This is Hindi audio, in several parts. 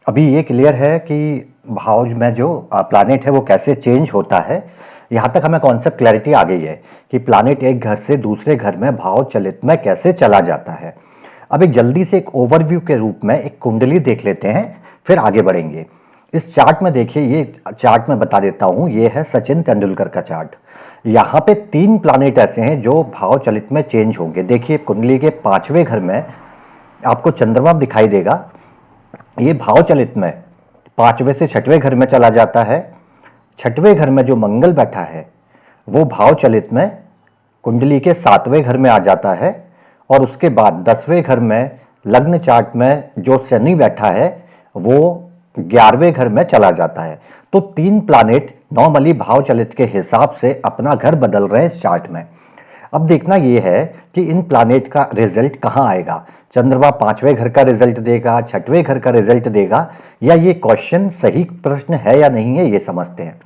अभी ये क्लियर है कि भाव में जो प्लैनेट है वो कैसे चेंज होता है। यहाँ तक हमें कॉन्सेप्ट क्लैरिटी आ गई है कि प्लैनेट एक घर से दूसरे घर में भाव चलित में कैसे चला जाता है। अब एक जल्दी से एक ओवरव्यू के रूप में एक कुंडली देख लेते हैं, फिर आगे बढ़ेंगे। इस चार्ट में देखिए, ये चार्ट में बता देता हूँ, ये है सचिन तेंदुलकर का चार्ट। यहाँ पे 3 प्लैनेट ऐसे हैं जो भाव चलित में चेंज होंगे। देखिए कुंडली के 5वें घर में आपको चंद्रमा दिखाई देगा। ये भाव चलित में 5वें से 6वें घर में चला जाता है। 6वें घर में जो मंगल बैठा है वो भाव चलित में कुंडली के 7वें घर में आ जाता है। और उसके बाद 10वें घर में लग्न चार्ट में जो शनि बैठा है वो 11वें घर में चला जाता है। तो 3 प्लैनेट नॉर्मली भाव चलित के हिसाब से अपना घर बदल रहे हैं इस चार्ट में। अब देखना यह है कि इन प्लैनेट का रिजल्ट कहां आएगा। चंद्रमा 5वें घर का रिजल्ट देगा, 6वें घर का रिजल्ट देगा, या ये क्वेश्चन सही प्रश्न है या नहीं है, ये समझते हैं।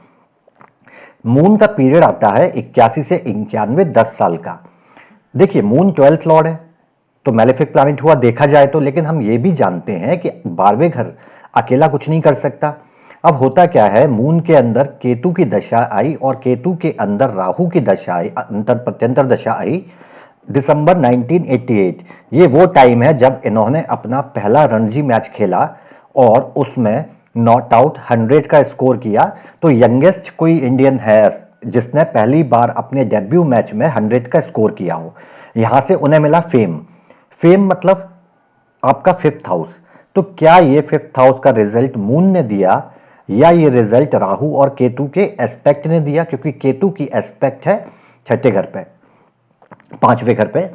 मून का पीरियड आता है 81 से 91, 10 साल का। देखिए मून 12th लॉर्ड है तो मैलेफिक प्लैनेट हुआ देखा जाए तो, लेकिन हम ये भी जानते हैं कि 12वें घर अकेला कुछ नहीं कर सकता। अब होता क्या है, मून के अंदर केतु की दशा आई और केतु के अंदर राहु की दशा आई, अंतर प्रत्यंतर दशा आई दिसंबर 1988। ये वो टाइम है जब इन्होंने अपना पहला रणजी मैच खेला और उसमें नॉट आउट 100 का स्कोर किया। तो यंगेस्ट कोई इंडियन है जिसने पहली बार अपने डेब्यू मैच में 100 का स्कोर किया हो। यहां से उन्हें मिला फेम। फेम मतलब आपका 5th हाउस। तो क्या ये 5th हाउस का रिजल्ट मून ने दिया या ये रिजल्ट राहु और केतु के एस्पेक्ट ने दिया, क्योंकि केतु की एस्पेक्ट है 6ठे घर पे, 5वें घर पे।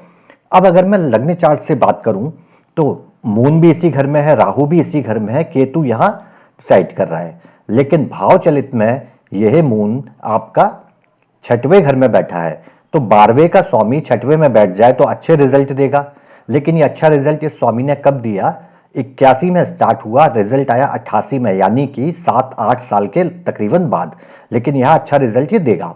अब अगर मैं लग्न चार्ट से बात करूं तो मून भी इसी घर में है, राहु भी इसी घर में है, केतु यहां साइड कर रहा है। लेकिन भाव चलित में यह मून आपका 6वें घर में बैठा है। तो 12वें का स्वामी 6वें में बैठ जाए तो अच्छे रिजल्ट देगा। लेकिन ये अच्छा रिजल्ट इस स्वामी ने कब दिया, 81 में स्टार्ट हुआ, रिजल्ट आया 88 में, यानी कि 7-8 साल के तकरीबन बाद। लेकिन यहां अच्छा रिजल्ट ये देगा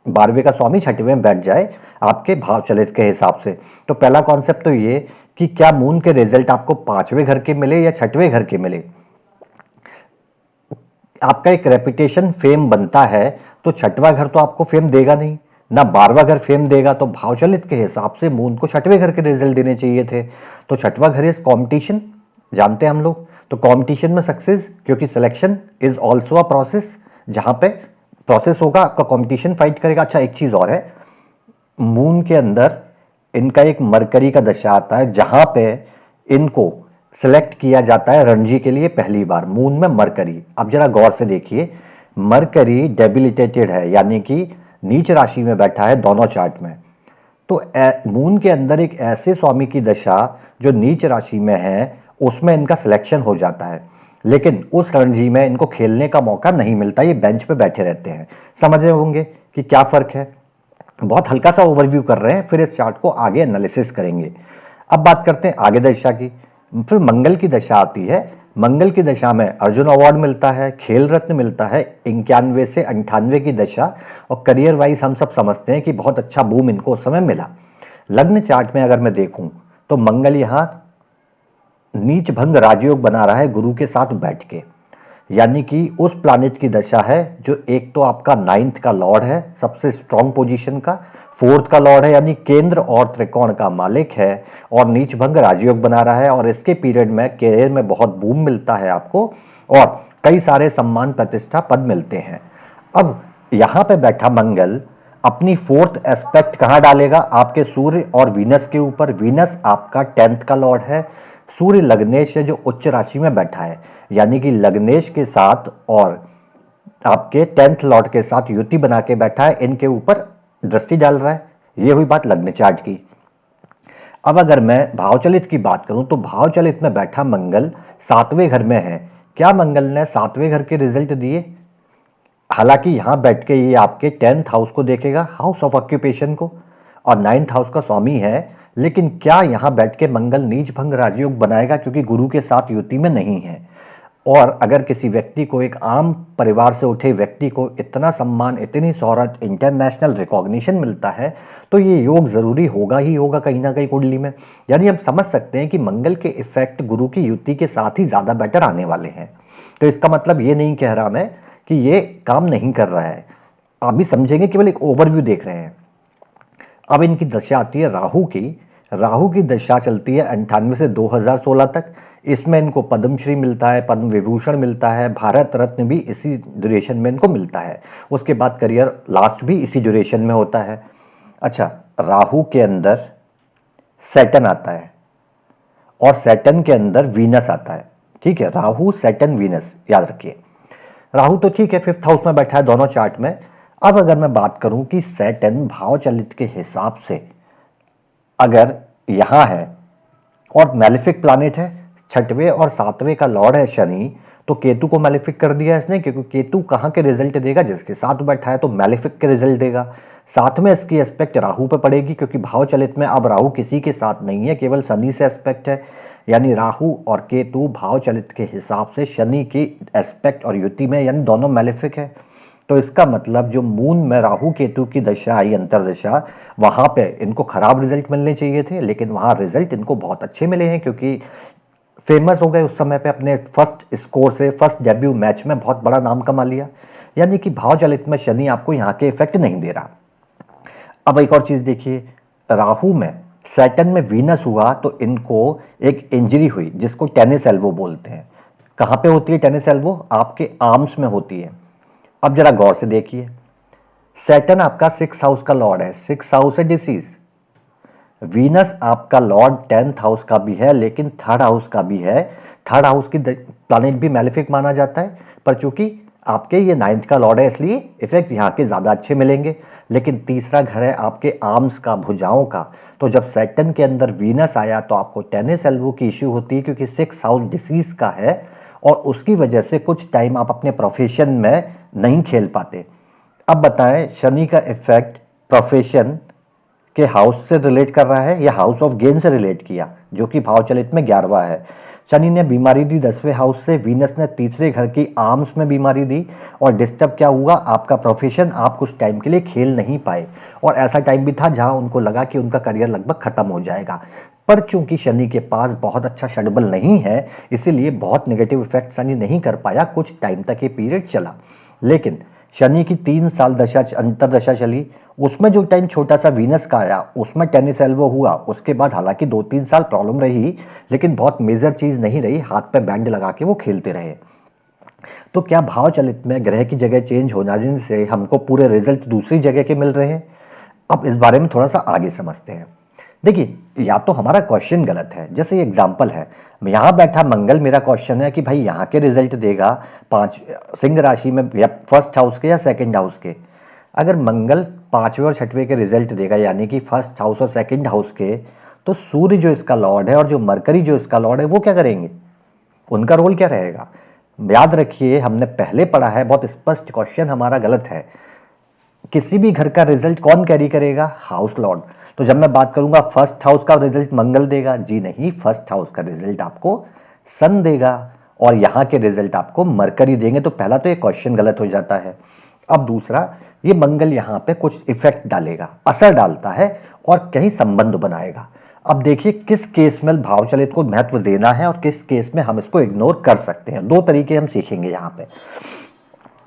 12वें का स्वामी 6वें में बैठ जाए आपके भाव चलित के हिसाब से। तो पहला कॉन्सेप्ट तो ये कि क्या मून के रिजल्ट आपको 5वें घर के मिले या 6वें घर के मिले। आपका एक रेपुटेशन फेम बनता है तो 6वां घर तो आपको फेम देगा नहीं ना, 12वां घर फेम देगा। तो भाव चलित के हिसाब से मून को 6वें घर के रिजल्ट देने चाहिए थे। तो 6वां घर इज कॉम्पिटिशन, जानते हैं हम लोग। तो कॉम्पिटिशन में सक्सेस, क्योंकि selection is also a process. जहां पे प्रोसेस होगा आपका कॉम्पिटिशन फाइट करेगा। अच्छा एक चीज और है, मून के अंदर इनका एक मरकरी का दशा आता है जहां पे इनको सिलेक्ट किया जाता है रणजी के लिए पहली बार। मून में मरकरी, अब जरा गौर से देखिए, मरकरी डेबिलिटेटेड है, यानी कि नीच राशि में बैठा है दोनों चार्ट में। तो मून के अंदर एक ऐसे स्वामी की दशा जो नीच राशि में है उसमें इनका सिलेक्शन हो जाता है, लेकिन उस रणजी में इनको खेलने का मौका नहीं मिलता, ये बेंच पे बैठे रहते हैं। समझ रहे होंगे कि क्या फर्क है। बहुत हल्का सा ओवरव्यू कर रहे हैं, फिर इस चार्ट को आगे एनालिसिस करेंगे। अब बात करते हैं आगे दशा की। फिर मंगल की दशा आती है। मंगल की दशा में अर्जुन अवार्ड मिलता है, खेल रत्न मिलता है, 91 से 98 की दशा। और करियर वाइज हम सब समझते हैं कि बहुत अच्छा बूम इनको उस समय मिला। लग्न चार्ट में अगर मैं देखूं तो मंगल यहां नीच भंग राजयोग बना रहा है गुरु के साथ बैठ के, यानी कि उस प्लैनेट की दशा है जो एक तो आपका 9th का लॉर्ड है, सबसे स्ट्रॉन्ग पोजीशन का, 4th का लॉर्ड है यानी केंद्र और त्रिकोण का मालिक है, और नीच भंग राजयोग बना रहा है। और इसके पीरियड में कैरियर में बहुत बूम मिलता है आपको और कई सारे सम्मान प्रतिष्ठा पद मिलते हैं। अब यहां पे बैठा मंगल अपनी 4th एस्पेक्ट कहां डालेगा, आपके सूर्य और वीनस के ऊपर। वीनस आपका 10th का लॉर्ड है। सूर्य लग्नेश है जो उच्च राशि में बैठा है, यानी कि लग्नेश के साथ और आपके 10th लॉर्ड के साथ युति बना के बैठा है, इनके ऊपर दृष्टि डाल रहा है। ये हुई बात लग्न चार्ट की। अब अगर मैं भावचलित की बात करूं तो भावचलित में बैठा मंगल 7वें घर में है। क्या मंगल ने 7वें घर के रिजल्ट दिए? हालांकि यहां बैठ के ये आपके 10th हाउस को देखेगा, हाउस ऑफ ऑक्यूपेशन को, और 9th हाउस का स्वामी है। लेकिन क्या यहां बैठ के मंगल नीच भंग राजयोग बनाएगा, क्योंकि गुरु के साथ युति में नहीं है। और अगर किसी व्यक्ति को, एक आम परिवार से उठे व्यक्ति को इतना सम्मान, इतनी शोहरत, इंटरनेशनल रिकॉग्निशन मिलता है, तो ये योग ज़रूरी होगा ही होगा कहीं ना कहीं कुंडली में। यानी हम समझ सकते हैं कि मंगल के इफेक्ट गुरु की युति के साथ ही ज़्यादा बेटर आने वाले हैं। तो इसका मतलब ये नहीं कह रहा मैं कि ये काम नहीं कर रहा है, आप भी समझेंगे, केवल एक ओवरव्यू देख रहे हैं। अब इनकी दशा आती है राहु की। राहु की दशा चलती है 98 से 2016 तक। इसमें इनको पद्मश्री मिलता है, पद्म विभूषण मिलता है, भारत रत्न भी इसी ड्यूरेशन में इनको मिलता है। उसके बाद करियर लास्ट भी इसी ड्यूरेशन में होता है। अच्छा, राहु के अंदर सैटर्न आता है और सैटर्न के अंदर वीनस आता है। ठीक है, राहु सैटर्न वीनस याद रखिए। राहु तो ठीक है 5th हाउस में बैठा है दोनों चार्ट में। अब अगर मैं बात करूं कि सैटर्न भाव चलित के हिसाब से अगर यहां है और मैलेफिक प्लैनेट है, 6वें और 7वें का लॉर्ड है शनि, तो केतु को मैलेफिक कर दिया इसने, क्योंकि केतु कहां के रिजल्ट देगा, जिसके साथ बैठा है, तो मैलेफिक के रिजल्ट देगा। साथ में इसकी एस्पेक्ट राहु पे पड़ेगी, क्योंकि भाव चलित में अब राहु किसी के साथ नहीं है, केवल शनि से एस्पेक्ट है। यानी राहु और केतु भाव चलित के हिसाब से शनि की एस्पेक्ट और युति में, यानी दोनों मैलेफिक है। तो इसका मतलब जो मून में राहु केतु की दशा आई, अंतरदशा, वहां पे इनको खराब रिजल्ट मिलने चाहिए थे, लेकिन वहां रिजल्ट इनको बहुत अच्छे मिले हैं, क्योंकि फेमस हो गए उस समय पे, अपने फर्स्ट स्कोर से, फर्स्ट डेब्यू मैच में बहुत बड़ा नाम कमा लिया। यानी कि भाव चलित में शनि आपको यहाँ के इफेक्ट नहीं दे रहा। अब एक और चीज देखिए, राहु में सैटर्न में वीनस हुआ तो इनको एक इंजरी हुई, जिसको टेनिस एल्बो बोलते हैं। कहाँ पे होती है टेनिस एल्बो? आपके आर्म्स में होती है। अब जरा गौर से देखिए, सैटर्न आपका 6th हाउस का लॉर्ड है, 6th हाउस है डिसीज। वीनस आपका लॉर्ड 10th हाउस का भी है, लेकिन 3rd हाउस का भी है। 3rd हाउस की प्लैनेट भी मैलेफिक माना जाता है, पर चूंकि आपके ये 9th का लॉर्ड है, इसलिए इफेक्ट यहाँ के ज़्यादा अच्छे मिलेंगे। लेकिन तीसरा घर है आपके आर्म्स का, भुजाओं का। तो जब सैटर्न के अंदर वीनस आया तो आपको टेनिस एल्बो की इश्यू होती है, क्योंकि 6th हाउस डिसीज का है, और उसकी वजह से कुछ टाइम आप अपने प्रोफेशन में नहीं खेल पाते। अब बताएं, शनि का इफेक्ट प्रोफेशन के हाउस से रिलेट कर रहा है या हाउस ऑफ गेन से रिलेट किया, जो कि भाव चलित में 11वां है। शनि ने बीमारी दी 10वें हाउस से, वीनस ने तीसरे घर की आर्म्स में बीमारी दी, और डिस्टर्ब क्या हुआ, आपका प्रोफेशन, आप कुछ टाइम के लिए खेल नहीं पाए। और ऐसा टाइम भी था जहां उनको लगा कि उनका करियर लगभग खत्म हो जाएगा, पर चूंकि शनि के पास बहुत अच्छा शेड्यूल नहीं है, इसीलिए बहुत नेगेटिव इफेक्ट शनि नहीं कर पाया, कुछ टाइम तक ये पीरियड चला। लेकिन शनि की 3 साल दशा, अंतरदशा चली, उसमें जो टाइम छोटा सा वीनस का आया, उसमें टेनिस एल्बो हुआ। उसके बाद हालांकि 2-3 साल प्रॉब्लम रही, लेकिन बहुत मेजर चीज नहीं रही, हाथ पे बैंड लगा के वो खेलते रहे। तो क्या भाव चलित में ग्रह की जगह चेंज हो जाने से हमको पूरे रिजल्ट दूसरी जगह के मिल रहे हैं? अब इस बारे में थोड़ा सा आगे समझते हैं। देखिए, या तो हमारा क्वेश्चन गलत है, जैसे ये एग्जाम्पल है, यहाँ बैठा मंगल, मेरा क्वेश्चन है कि भाई यहाँ के रिजल्ट देगा 5 सिंह राशि में, या 1st हाउस के या 2nd हाउस के। अगर मंगल 5वें और 6वें के रिजल्ट देगा, यानी कि 1st हाउस और 2nd हाउस के, तो सूर्य जो इसका लॉर्ड है और जो मरकरी जो इसका लॉर्ड है, वो क्या करेंगे? उनका रोल क्या रहेगा? याद रखिए, हमने पहले पढ़ा है, बहुत स्पष्ट क्वेश्चन हमारा गलत है। किसी भी घर का रिजल्ट कौन कैरी करेगा? House Lord. तो जब मैं बात करूंगा 1st हाउस का रिजल्ट मंगल देगा, जी नहीं, 1st हाउस का रिजल्ट आपको सन देगा, और यहां के रिजल्ट आपको मरकरी देंगे। तो पहला तो ये क्वेश्चन गलत हो जाता है। अब दूसरा, ये मंगल यहां पे कुछ इफेक्ट डालेगा, असर डालता है, और कहीं संबंध बनाएगा। अब देखिए किस केस में भाव चलित को महत्व देना है और किस केस में हम इसको इग्नोर कर सकते हैं। दो तरीके हम सीखेंगे यहां पे।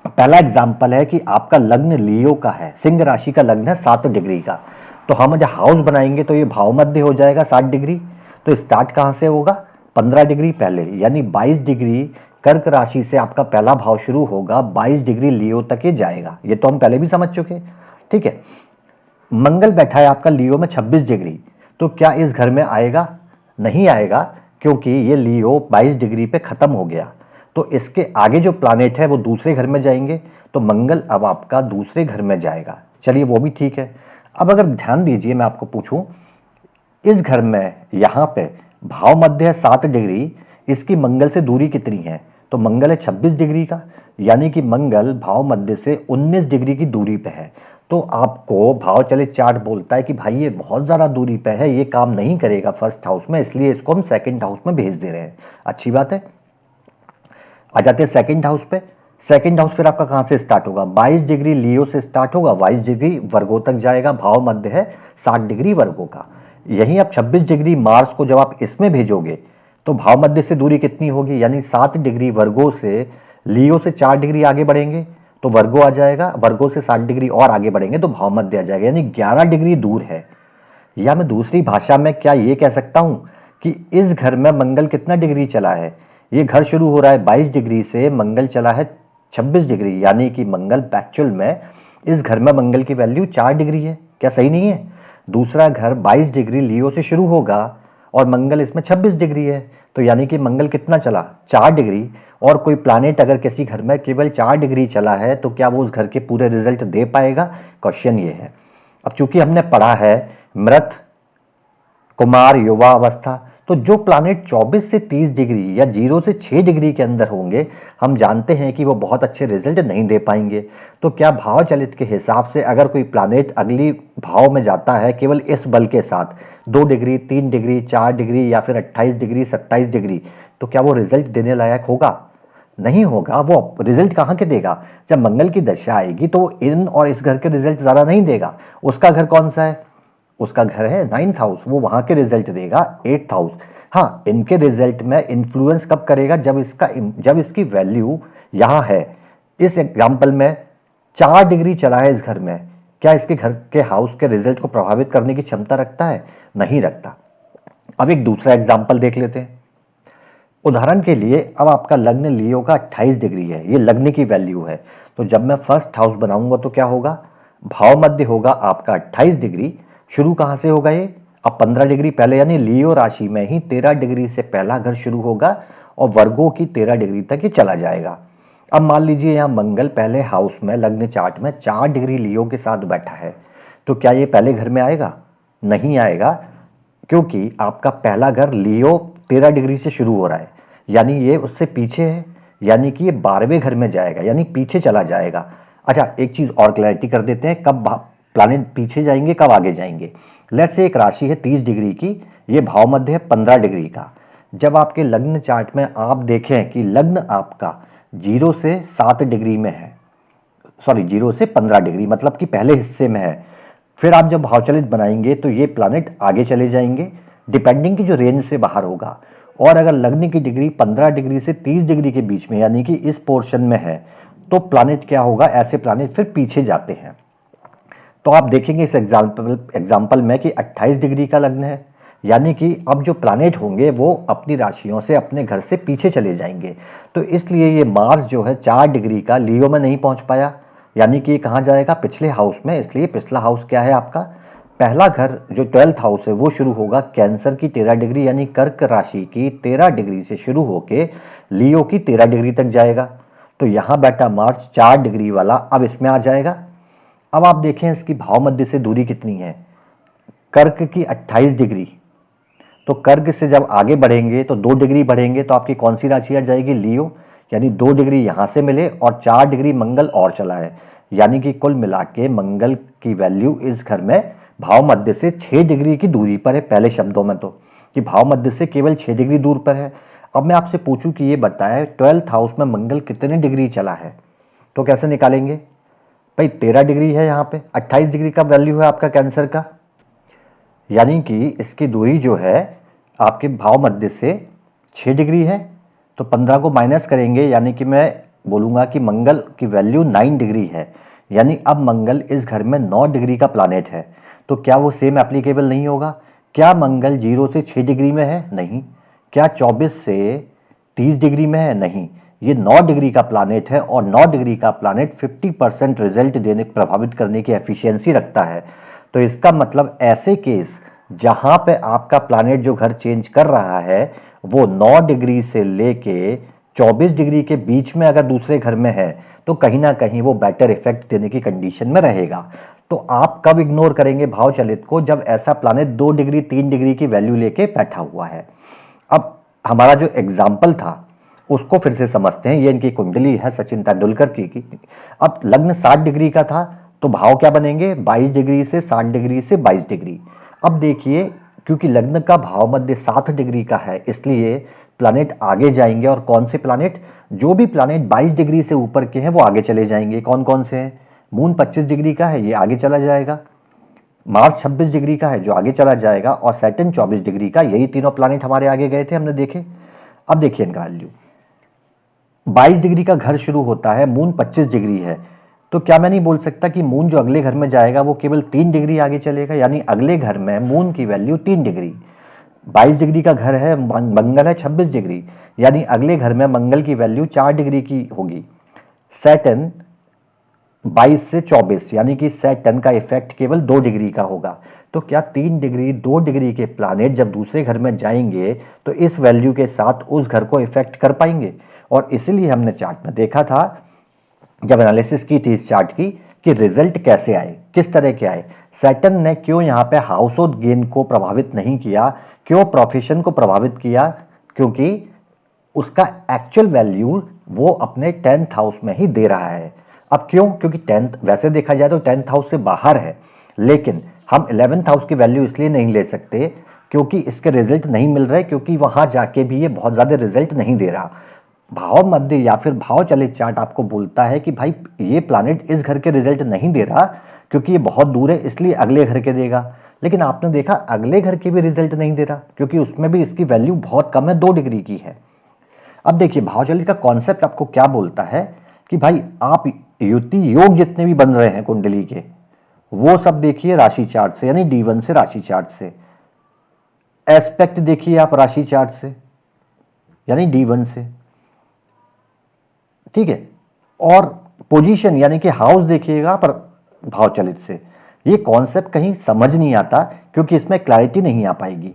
पहला एग्जाम्पल है कि आपका लग्न लियो का है, सिंह राशि का लग्न है 7 डिग्री का, तो हम जब हाउस बनाएंगे तो ये भाव मध्य हो जाएगा 7 डिग्री। तो स्टार्ट कहाँ से होगा? 15 डिग्री पहले, यानी 22 डिग्री कर्क राशि से आपका पहला भाव शुरू होगा, 22 डिग्री लियो तक ये जाएगा। ये तो हम पहले भी समझ चुके, ठीक है। मंगल बैठा है आपका लियो में 26 डिग्री, तो क्या इस घर में आएगा? नहीं आएगा, क्योंकि ये लियो 22 डिग्री पे खत्म हो गया। तो इसके आगे जो प्लानेट है वो दूसरे घर में जाएंगे, तो मंगल अब आपका दूसरे घर में जाएगा। चलिए वो भी ठीक है। अब अगर ध्यान दीजिए, मैं आपको पूछूं, इस घर में यहाँ पे भाव मध्य है 7 डिग्री, इसकी मंगल से दूरी कितनी है? तो मंगल है 26 डिग्री का, यानी कि मंगल भाव मध्य से 19 डिग्री की दूरी पे है। तो आपको भाव चलित चार्ट बोलता है कि भाई ये बहुत ज़्यादा दूरी पे है, ये काम नहीं करेगा 1st हाउस में, इसलिए इसको हम 2nd हाउस में भेज दे रहे हैं। अच्छी बात है। आ जाते हैं सेकंड हाउस पे। सेकंड हाउस फिर आपका कहाँ से स्टार्ट होगा? 22 डिग्री लियो से स्टार्ट होगा, 22 डिग्री वर्गो तक जाएगा, भाव मध्य है 60 डिग्री वर्गो का। यहीं अब 26 डिग्री मार्स को जब आप इसमें भेजोगे तो भाव मध्य से दूरी कितनी होगी? यानी 7 डिग्री वर्गो से लियो से 4 डिग्री आगे बढ़ेंगे तो वर्गो आ जाएगा, वर्गो से 60 डिग्री और आगे बढ़ेंगे तो भाव मध्य आ जाएगा, यानी 11 डिग्री दूर है। या मैं दूसरी भाषा में क्या ये कह सकता हूं कि इस घर में मंगल कितना डिग्री चला है? ये घर शुरू हो रहा है 22 डिग्री से, मंगल चला है 26 डिग्री, यानी कि मंगल एक्चुअल में इस घर में मंगल की वैल्यू 4 डिग्री है। क्या सही नहीं है? दूसरा घर 22 डिग्री लियो से शुरू होगा और मंगल इसमें 26 डिग्री है, तो यानी कि मंगल कितना चला? 4 डिग्री। और कोई प्लानेट अगर किसी घर में केवल 4 डिग्री चला है तो क्या वो उस घर के पूरे रिजल्ट दे पाएगा? क्वेश्चन ये है। अब चूंकि हमने पढ़ा है मृत, कुमार, युवा अवस्था, तो जो प्लानेट 24 से 30 डिग्री या 0 से 6 डिग्री के अंदर होंगे हम जानते हैं कि वो बहुत अच्छे रिजल्ट नहीं दे पाएंगे। तो क्या भाव चलित के हिसाब से अगर कोई प्लानेट अगली भाव में जाता है केवल इस बल के साथ 2 डिग्री, 3 डिग्री, 4 डिग्री या फिर 28 डिग्री, 27 डिग्री, तो क्या वो रिजल्ट देने लायक होगा? नहीं होगा। वो रिजल्ट कहाँ के देगा? जब मंगल की दशा आएगी तो इन और इस घर के रिजल्ट ज़्यादा नहीं देगा। उसका घर कौन सा है? उसका घर है 9th हाउस, वो वहां के रिजल्ट देगा 8th हाउस। हाँ, इनके रिजल्ट में इन्फ्लुएंस कब करेगा? जब इसकी वैल्यू यहाँ है। इस एग्जाम्पल में 4 डिग्री चला है इस घर में, क्या इसके घर के हाउस के रिजल्ट को प्रभावित करने की क्षमता रखता है? नहीं रखता। अब एक दूसरा एग्जाम्पल देख लेते हैं। उदाहरण के लिए अब आपका लग्न लियो का 28 डिग्री है, ये लग्न की वैल्यू है। तो जब मैं फर्स्ट हाउस बनाऊंगा तो क्या होगा? भाव मध्य होगा आपका 28 डिग्री। शुरू कहाँ से होगा ये? अब 15 डिग्री पहले, यानी लियो राशि में ही 13 डिग्री से पहला घर शुरू होगा और वर्गों की 13 डिग्री तक ये चला जाएगा। अब मान लीजिए यहाँ मंगल पहले हाउस में लग्न चार्ट में 4 डिग्री लियो के साथ बैठा है, तो क्या ये पहले घर में आएगा? नहीं आएगा, क्योंकि आपका पहला घर लियो 13 डिग्री से शुरू हो रहा है, यानी ये उससे पीछे है, यानी कि ये 12वें घर में जाएगा, यानी पीछे चला जाएगा। अच्छा, एक चीज और क्लैरिटी कर देते हैं, कब प्लानिट पीछे जाएंगे कब आगे जाएंगे। लेट्स से एक राशि है 30 डिग्री की, ये भाव मध्य है 15 डिग्री का। जब आपके लग्न चार्ट में आप देखें कि लग्न आपका 0 से 7 डिग्री में है, सॉरी 0 से 15 डिग्री, मतलब कि पहले हिस्से में है, फिर आप जब भावचलित बनाएंगे तो ये प्लानिट आगे चले जाएंगे डिपेंडिंग की जो रेंज से बाहर होगा। और अगर लगने की डिग्री 15 डिग्री से 30 डिग्री के बीच में, यानी कि इस पोर्शन में है, तो प्लानिट क्या होगा? ऐसे प्लानिट फिर पीछे जाते हैं। तो आप देखेंगे इस एग्जाम्पल में कि 28 डिग्री का लग्न है, यानी कि अब जो प्लानेट होंगे वो अपनी राशियों से अपने घर से पीछे चले जाएंगे। तो इसलिए ये मार्स जो है 4 डिग्री का लियो में नहीं पहुंच पाया, यानी कि कहाँ जाएगा? पिछले हाउस में। इसलिए पिछला हाउस क्या है आपका? पहला घर जो 12th हाउस है वो शुरू होगा कैंसर की 13 डिग्री, यानी कर्क राशि की 13 डिग्री से शुरू होके लियो की 13 डिग्री तक जाएगा। तो यहाँ बैठा मार्स 4 डिग्री वाला अब इसमें आ जाएगा। अब आप देखें इसकी भाव मध्य से दूरी कितनी है? कर्क की 28 डिग्री। तो कर्क से जब आगे बढ़ेंगे तो 2 डिग्री बढ़ेंगे तो आपकी कौन सी राशि आ जाएगी? लियो। यानी 2 डिग्री यहां से मिले और 4 डिग्री मंगल और चला है, यानी कि कुल मिला के मंगल की वैल्यू इस घर में भाव मध्य से 6 डिग्री की दूरी पर है। पहले शब्दों में तो कि भाव मध्य से केवल 6 डिग्री दूर पर है। अब मैं आपसे पूछूं कि ये बताए 12th हाउस में मंगल कितने डिग्री चला है, तो कैसे निकालेंगे? भाई 13 डिग्री है, यहाँ पे 28 डिग्री का वैल्यू है आपका कैंसर का, यानी कि इसकी दूरी जो है आपके भाव मध्य से 6 डिग्री है। तो 15 को माइनस करेंगे, यानी कि मैं बोलूँगा कि मंगल की वैल्यू 9 डिग्री है, यानी अब मंगल इस घर में 9 डिग्री का प्लानेट है। तो क्या वो सेम एप्लीकेबल नहीं होगा? क्या मंगल 0 से 6 डिग्री में है? नहीं। क्या 24 से 30 डिग्री में है? नहीं। ये 9 डिग्री का प्लानेट है और 9 डिग्री का प्लानेट 50% रिजल्ट देने प्रभावित करने की एफिशिएंसी रखता है। तो इसका मतलब ऐसे केस जहां पे आपका प्लानेट जो घर चेंज कर रहा है वो 9 डिग्री से लेके 24 डिग्री के बीच में अगर दूसरे घर में है तो कहीं ना कहीं वो बेटर इफेक्ट देने की कंडीशन में रहेगा। तो आप कब इग्नोर करेंगे भाव चलित को? जब ऐसा प्लानेट 2 डिग्री 3 डिग्री की वैल्यू लेके बैठा हुआ है। अब हमारा जो एग्जाम्पल था उसको फिर से समझते हैं। ये इनकी कुंडली है सचिन तेंदुलकर की। अब लग्न 60 डिग्री का था तो भाव क्या बनेंगे? 22 डिग्री से 60 डिग्री से 22 डिग्री। अब देखिए, क्योंकि लग्न का भाव मध्य 7 डिग्री का है, इसलिए प्लानेट आगे जाएंगे। और कौन से प्लानेट? जो भी प्लानेट 22 डिग्री से ऊपर के हैं वो आगे चले जाएंगे। कौन कौन से हैं? मून 25 डिग्री का है, ये आगे चला जाएगा। मार्स 26 डिग्री का है जो आगे चला जाएगा, और सैटर्न 24 डिग्री का। यही तीनों प्लानेट हमारे आगे गए थे, हमने देखे। अब देखिए इनका वैल्यू, 22 डिग्री का घर शुरू होता है, मून 25 डिग्री है, तो क्या मैं नहीं बोल सकता कि मून जो अगले घर में जाएगा वो केवल 3 डिग्री आगे चलेगा? यानी अगले घर में मून की वैल्यू 3 डिग्री। 22 डिग्री का घर है, मंगल है 26 डिग्री, यानी अगले घर में मंगल की वैल्यू 4 डिग्री की होगी। सैटर्न 22 से 24, यानी कि सैटर्न का इफेक्ट केवल 2 डिग्री का होगा। तो क्या 3 डिग्री 2 डिग्री के प्लानेट जब दूसरे घर में जाएंगे तो इस वैल्यू के साथ उस घर को इफेक्ट कर पाएंगे? और इसीलिए हमने चार्ट में देखा था, जब एनालिसिस की थी इस चार्ट की, कि रिजल्ट कैसे आए, किस तरह के आए। सैटर्न ने क्यों यहाँ पे हाउस होल्ड गेन को प्रभावित नहीं किया, क्यों प्रोफेशन को प्रभावित किया? क्योंकि उसका एक्चुअल वैल्यू वो अपने 10th हाउस में ही दे रहा है। अब क्यों? क्योंकि 10th वैसे देखा जाए तो 10th हाउस से बाहर है, लेकिन हम 11th हाउस की वैल्यू इसलिए नहीं ले सकते क्योंकि इसके रिजल्ट नहीं मिल रहे, क्योंकि वहां जाके भी ये बहुत ज्यादा रिजल्ट नहीं दे रहा। भाव मध्य या फिर भाव चलित चार्ट आपको बोलता है कि भाई ये प्लानेट इस घर के रिजल्ट नहीं दे रहा क्योंकि ये बहुत दूर है, इसलिए अगले घर के देगा। लेकिन आपने देखा अगले घर के भी रिजल्ट नहीं दे रहा, क्योंकि उसमें भी इसकी वैल्यू बहुत कम है, 2 डिग्री की है। अब देखिए भावचलित का कॉन्सेप्ट आपको क्या बोलता है कि भाई आप युति योग जितने भी बन रहे हैं कुंडली के, वो सब देखिए राशि चार्ट से, यानी D1 से, राशि चार्ट से। एस्पेक्ट देखिए आप राशि चार्ट से, यानी D1 से, ठीक है। और पोजीशन यानी कि हाउस देखिएगा पर भावचलित से। ये कॉन्सेप्ट कहीं समझ नहीं आता क्योंकि इसमें क्लैरिटी नहीं आ पाएगी।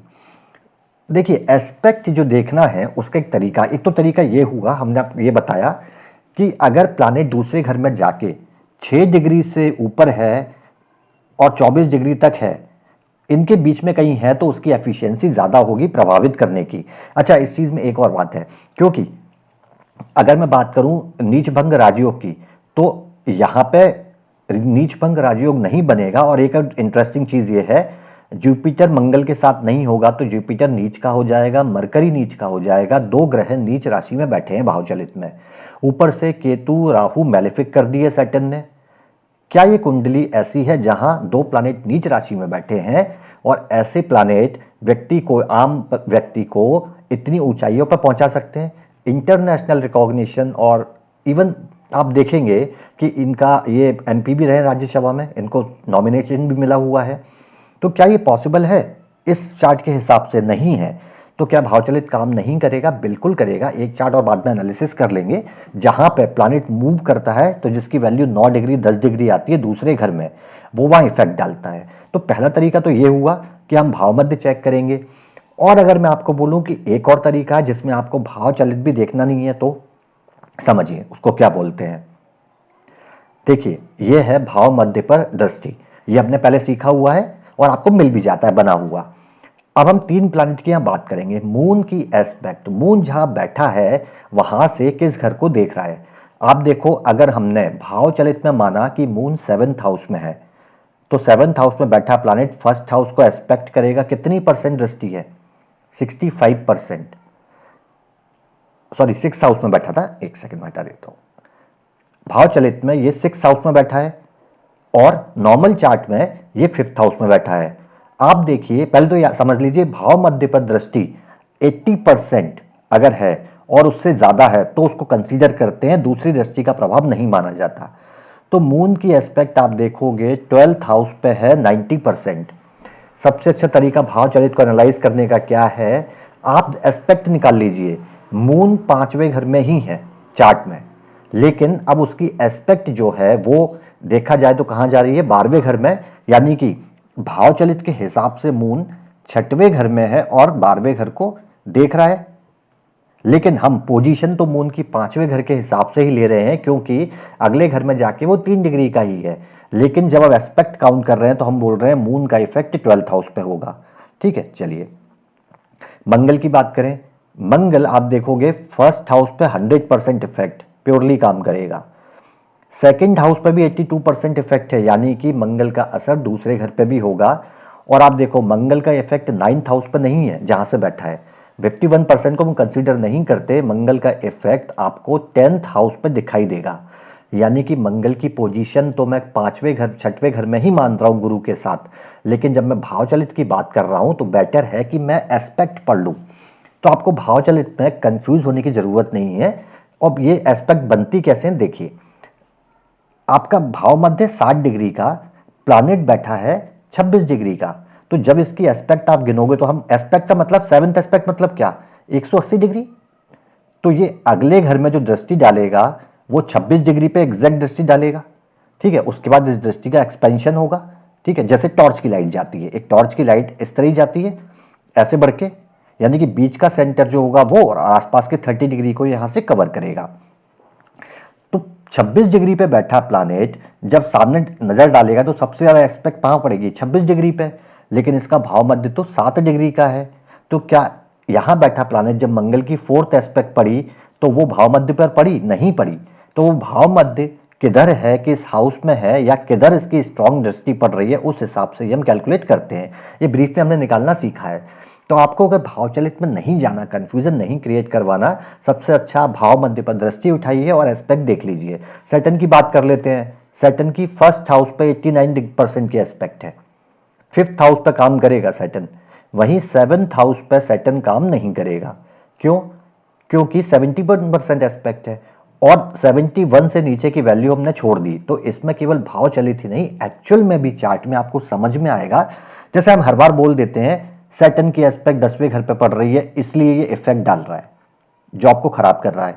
देखिए एस्पेक्ट जो देखना है उसका एक तो तरीका ये हुआ, हमने आपको ये बताया कि अगर प्लानेट दूसरे घर में जाके 6 डिग्री से ऊपर है और 24 डिग्री तक है, इनके बीच में कहीं है, तो उसकी एफिशिएंसी ज़्यादा होगी प्रभावित करने की। अच्छा, इस चीज़ में एक और बात है, क्योंकि अगर मैं बात करूं नीच भंग राजयोग की, तो यहाँ पे नीच भंग राजयोग नहीं बनेगा। और एक इंटरेस्टिंग चीज़ ये है, जुपिटर मंगल के साथ नहीं होगा तो जुपिटर नीच का हो जाएगा, मरकरी नीच का हो जाएगा। 2 ग्रह नीच राशि में बैठे हैं भावचलित में। ऊपर से केतु राहु मैलेफिक कर दिए सैटर्न ने। क्या ये कुंडली ऐसी है जहां 2 प्लानेट नीच राशि में बैठे हैं, और ऐसे प्लानेट आम व्यक्ति को इतनी ऊंचाइयों पर पहुंचा सकते हैं? इंटरनेशनल रिकॉग्निशन, और इवन आप देखेंगे कि इनका ये एमपी भी रहे राज्यसभा में, इनको नॉमिनेशन भी मिला हुआ है। तो क्या ये पॉसिबल है? इस चार्ट के हिसाब से नहीं है। तो क्या भावचलित काम नहीं करेगा? बिल्कुल करेगा। एक चार्ट और बाद में एनालिसिस कर लेंगे जहां पे प्लैनेट मूव करता है तो जिसकी वैल्यू 9 डिग्री 10 डिग्री आती है दूसरे घर में, वो वहां इफेक्ट डालता है। तो पहला तरीका तो ये हुआ कि हम भाव मध्य चेक करेंगे। और अगर मैं आपको बोलूं कि एक और तरीका है जिसमें आपको भाव चलित भी देखना नहीं है, तो समझिए उसको क्या बोलते हैं। देखिए यह है भाव मध्य पर दृष्टि। ये हमने पहले सीखा हुआ है और आपको मिल भी जाता है बना हुआ। अब हम 3 प्लैनेट की यहां बात करेंगे। मून की एस्पेक्ट, मून जहां बैठा है वहां से किस घर को देख रहा है। आप देखो, अगर हमने भाव चलित में माना कि मून 7th हाउस में है, तो 7th हाउस में बैठा प्लैनेट 1st हाउस को एस्पेक्ट करेगा। कितनी परसेंट दृष्टि है? 65%। सॉरी, 6th हाउस में बैठा था, एक सेकंड में हटा देता हूं। भाव चलित में ये 6th हाउस में बैठा है और नॉर्मल चार्ट में ये 5th हाउस में बैठा है। आप देखिए, पहले तो समझ लीजिए भाव मध्य पर दृष्टि 80% अगर है और उससे ज्यादा है तो उसको कंसीडर करते हैं, दूसरी दृष्टि का प्रभाव नहीं माना जाता। तो मून की एस्पेक्ट आप देखोगे 12th हाउस पे है 90%। सबसे अच्छा तरीका भाव चलित को एनालाइज करने का क्या है, आप एस्पेक्ट निकाल लीजिए। मून 5वें घर में ही है चार्ट में, लेकिन अब उसकी एस्पेक्ट जो है वो देखा जाए तो कहां जा रही है? 12वें घर में। यानी कि भाव चलित के हिसाब से मून 6वें घर में है और 12वें घर को देख रहा है। लेकिन हम पोजीशन तो मून की 5वें घर के हिसाब से ही ले रहे हैं, क्योंकि अगले घर में जाके वो 3 डिग्री का ही है। लेकिन जब अब एस्पेक्ट काउंट कर रहे हैं तो हम बोल रहे हैं मून का इफेक्ट 12th हाउस पे होगा। ठीक है, चलिए मंगल की बात करें। मंगल आप देखोगे 1st हाउस पे 100% इफेक्ट प्योरली काम करेगा। 2nd हाउस पे भी 82% इफेक्ट है, यानी कि मंगल का असर दूसरे घर पे भी होगा। और आप देखो मंगल का इफेक्ट 9th हाउस पे नहीं है जहां से बैठा है, 51% को हम कंसीडर नहीं करते, मंगल का इफेक्ट आपको 10th हाउस पे दिखाई देगा। यानी कि मंगल की पोजीशन तो मैं 5वें घर 6वें घर में ही मान रहा हूँ गुरु के साथ, लेकिन जब मैं भाव चलित की बात कर रहा हूँ तो बेटर है कि मैं एस्पेक्ट पढ़ लूँ। तो आपको भाव चलित में कंफ्यूज होने की जरूरत नहीं है। अब ये एस्पेक्ट बनती कैसे हैं देखिए, आपका भाव मध्य 60 डिग्री का, प्लैनेट बैठा है 26 डिग्री का। तो जब इसकी एस्पेक्ट आप गिनोगे तो हम एस्पेक्ट का मतलब सेवंथ एस्पेक्ट मतलब क्या, 180 डिग्री। तो ये अगले घर में जो दृष्टि डालेगा वो 26 डिग्री पे एग्जैक्ट दृष्टि डालेगा। ठीक है, उसके बाद इस दृष्टि का एक्सपेंशन होगा। ठीक है, जैसे टॉर्च की लाइट जाती है, एक टॉर्च की लाइट इस तरह ही जाती है ऐसे बढ़ के, यानी कि बीच का सेंटर जो होगा वो और आसपास के 30 डिग्री को यहां से कवर करेगा। तो 26 डिग्री पे बैठा प्लैनेट जब सामने नजर डालेगा तो सबसे ज्यादा एस्पेक्ट कहां पड़ेगी, 26 डिग्री पे, लेकिन इसका भाव मध्य तो 7 डिग्री का है। तो क्या यहां बैठा प्लैनेट जब मंगल की 4th एस्पेक्ट पड़ी तो वो भाव मध्य पर पड़ी, नहीं पड़ी। तो वो भाव मध्य किधर है, किस हाउस में है या किधर इसकी स्ट्रांग दृष्टि पड़ रही है, उस हिसाब से हम कैलकुलेट करते हैं। ये ब्रीफ में हमने निकालना सीखा है। तो आपको अगर भाव चलित में नहीं जाना, कंफ्यूजन नहीं क्रिएट करवाना, सबसे अच्छा भाव मध्य पर दृष्टि उठाइए और एस्पेक्ट देख लीजिए। सैटर्न की बात कर लेते हैं। सैटर्न की फर्स्ट हाउस पे 89% की एस्पेक्ट है, 5th हाउस पे काम करेगा सैटर्न, वहीं 7th हाउस पे सैटर्न काम नहीं करेगा। क्यों? क्योंकि 71% एस्पेक्ट है और 71 से नीचे की वैल्यू हमने छोड़ दी। तो इसमें केवल भाव चलित ही नहीं, एक्चुअल में भी चार्ट में आपको समझ में आएगा। जैसे हम हर बार बोल देते हैं सैटर्न की एस्पेक्ट 10वें घर पे पड़ रही है इसलिए ये इफेक्ट डाल रहा है, जॉब को खराब कर रहा है।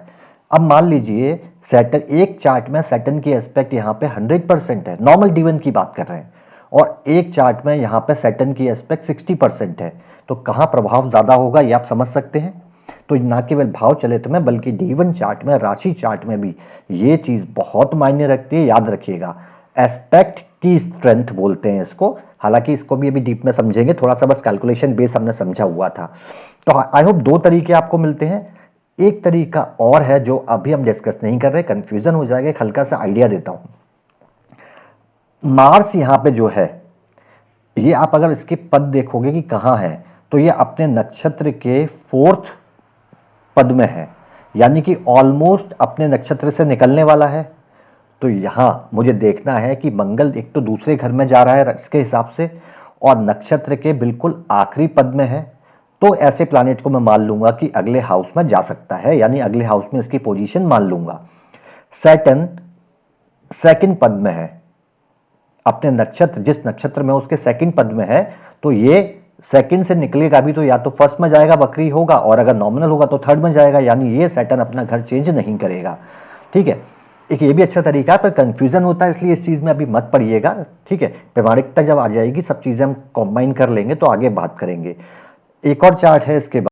अब मान लीजिए सैटर्न, एक चार्ट में सैटर्न की एस्पेक्ट यहाँ पे 100% है, नॉर्मल डिवन की बात कर रहे हैं, और एक चार्ट में यहाँ पे सैटर्न की एस्पेक्ट 60% है। तो कहाँ प्रभाव ज्यादा होगा ये आप समझ सकते हैं। तो ना केवल भाव चलित में बल्कि डीवन चार्ट में, राशि चार्ट में भी ये चीज बहुत मायने रखती है, याद रखिएगा। एस्पेक्ट की स्ट्रेंथ बोलते हैं इसको, हालांकि इसको भी अभी डीप में समझेंगे, थोड़ा सा बस कैलकुलेशन बेस हमने समझा हुआ था। तो आई होप 2 तरीके आपको मिलते हैं। एक तरीका और है जो अभी हम डिस्कस नहीं कर रहे, कंफ्यूजन हो जाएगा, एक हल्का सा आइडिया देता हूं। मार्स यहां पे जो है, ये आप अगर इसके पद देखोगे कि कहां है, तो ये अपने नक्षत्र के 4th पद में है, यानी कि ऑलमोस्ट अपने नक्षत्र से निकलने वाला है। तो यहां मुझे देखना है कि मंगल एक तो दूसरे घर में जा रहा है इसके हिसाब से, और नक्षत्र के बिल्कुल आखिरी पद में है। तो ऐसे प्लैनेट को मैं मान लूंगा कि अगले हाउस में जा सकता है, यानी अगले हाउस में इसकी पोजीशन मान लूंगा। सैटर्न सेकंड पद में है, अपने नक्षत्र जिस नक्षत्र में उसके सेकंड पद में है, तो ये सेकंड से निकलेगा भी तो या तो फर्स्ट में जाएगा, वक्री होगा, और अगर नॉमिनल होगा तो थर्ड में जाएगा, यानी ये सैटर्न अपना घर चेंज नहीं करेगा। ठीक है, एक ये भी अच्छा तरीका है, पर कंफ्यूजन होता है इसलिए इस चीज में अभी मत पड़िएगा। ठीक है, प्रामाणिकता जब आ जाएगी सब चीजें हम कंबाइन कर लेंगे तो आगे बात करेंगे। एक और चार्ट है इसके बाद।